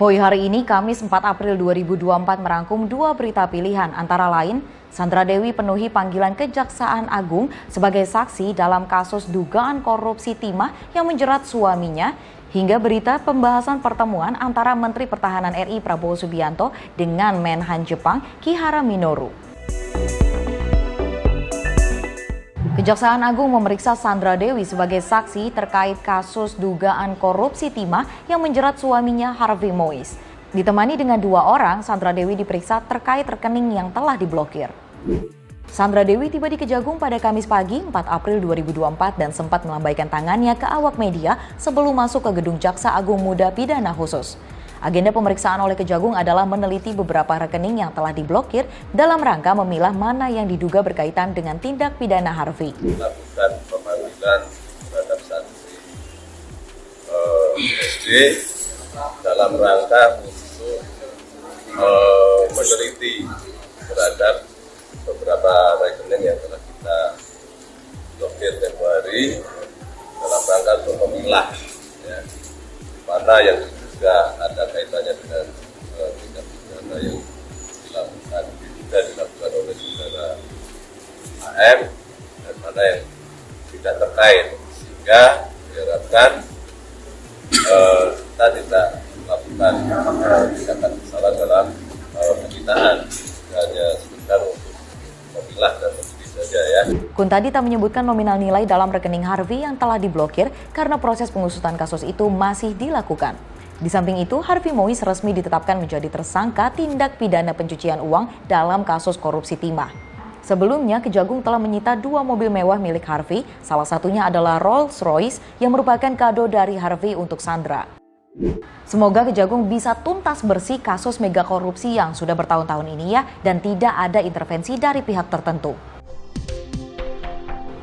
Voi hari ini, Kamis 4 April 2024 merangkum dua berita pilihan, antara lain Sandra Dewi penuhi panggilan Kejaksaan Agung sebagai saksi dalam kasus dugaan korupsi timah yang menjerat suaminya, hingga berita pembahasan pertemuan antara Menteri Pertahanan RI Prabowo Subianto dengan Menhan Jepang Kihara Minoru. Kejaksaan Agung memeriksa Sandra Dewi sebagai saksi terkait kasus dugaan korupsi timah yang menjerat suaminya Harvey Moise. Ditemani dengan dua orang, Sandra Dewi diperiksa terkait rekening yang telah diblokir. Sandra Dewi tiba di Kejagung pada Kamis pagi 4 April 2024 dan sempat melambaikan tangannya ke awak media sebelum masuk ke gedung Jaksa Agung Muda Pidana Khusus. Agenda pemeriksaan oleh Kejagung adalah meneliti beberapa rekening yang telah diblokir dalam rangka memilah mana yang diduga berkaitan dengan tindak pidana Harvey. Melakukan pemanggilan terhadap saksi SD dalam rangka untuk meneliti terhadap beberapa rekening yang telah kita blokir tempoh hari dalam rangka untuk memilah mana yang juga ada kaitannya dengan tindak pidana yang dilakukan oleh saudara AM dan mana yang tidak terkait, sehingga diharapkan kita tidak melakukan tindakan kesalahan dalam penyitaan, hanya sekedar untuk memilah dan meneliti saja ya. Kuntadi tak menyebutkan nominal nilai dalam rekening Harvey yang telah diblokir karena proses pengusutan kasus itu masih dilakukan. Di samping itu, Harvey Moise resmi ditetapkan menjadi tersangka tindak pidana pencucian uang dalam kasus korupsi timah. Sebelumnya, Kejagung telah menyita dua mobil mewah milik Harvey, salah satunya adalah Rolls-Royce yang merupakan kado dari Harvey untuk Sandra. Semoga Kejagung bisa tuntas bersih kasus mega korupsi yang sudah bertahun-tahun ini ya, dan tidak ada intervensi dari pihak tertentu.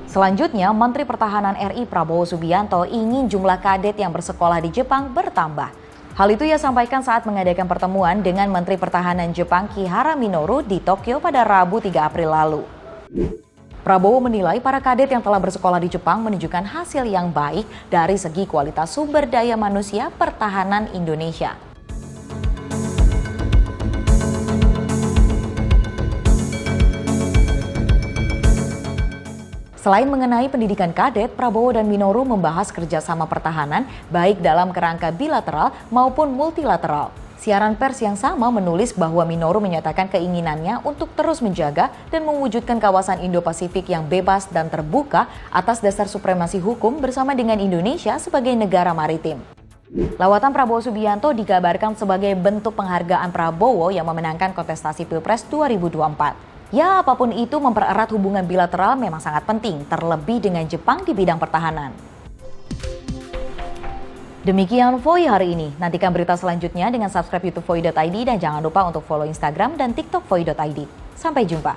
Selanjutnya, Menteri Pertahanan RI Prabowo Subianto ingin jumlah kadet yang bersekolah di Jepang bertambah. Hal itu ia sampaikan saat mengadakan pertemuan dengan Menteri Pertahanan Jepang Kihara Minoru di Tokyo pada Rabu 3 April lalu. Prabowo menilai para kadet yang telah bersekolah di Jepang menunjukkan hasil yang baik dari segi kualitas sumber daya manusia pertahanan Indonesia. Selain mengenai pendidikan kadet, Prabowo dan Minoru membahas kerjasama pertahanan baik dalam kerangka bilateral maupun multilateral. Siaran pers yang sama menulis bahwa Minoru menyatakan keinginannya untuk terus menjaga dan mewujudkan kawasan Indo-Pasifik yang bebas dan terbuka atas dasar supremasi hukum bersama dengan Indonesia sebagai negara maritim. Lawatan Prabowo Subianto dikabarkan sebagai bentuk penghargaan Prabowo yang memenangkan kontestasi Pilpres 2024. Ya, apapun itu, mempererat hubungan bilateral memang sangat penting, terlebih dengan Jepang di bidang pertahanan. Demikian Voi hari ini. Nantikan berita selanjutnya dengan subscribe YouTube Voi.id dan jangan lupa untuk follow Instagram dan TikTok Voi.id. Sampai jumpa.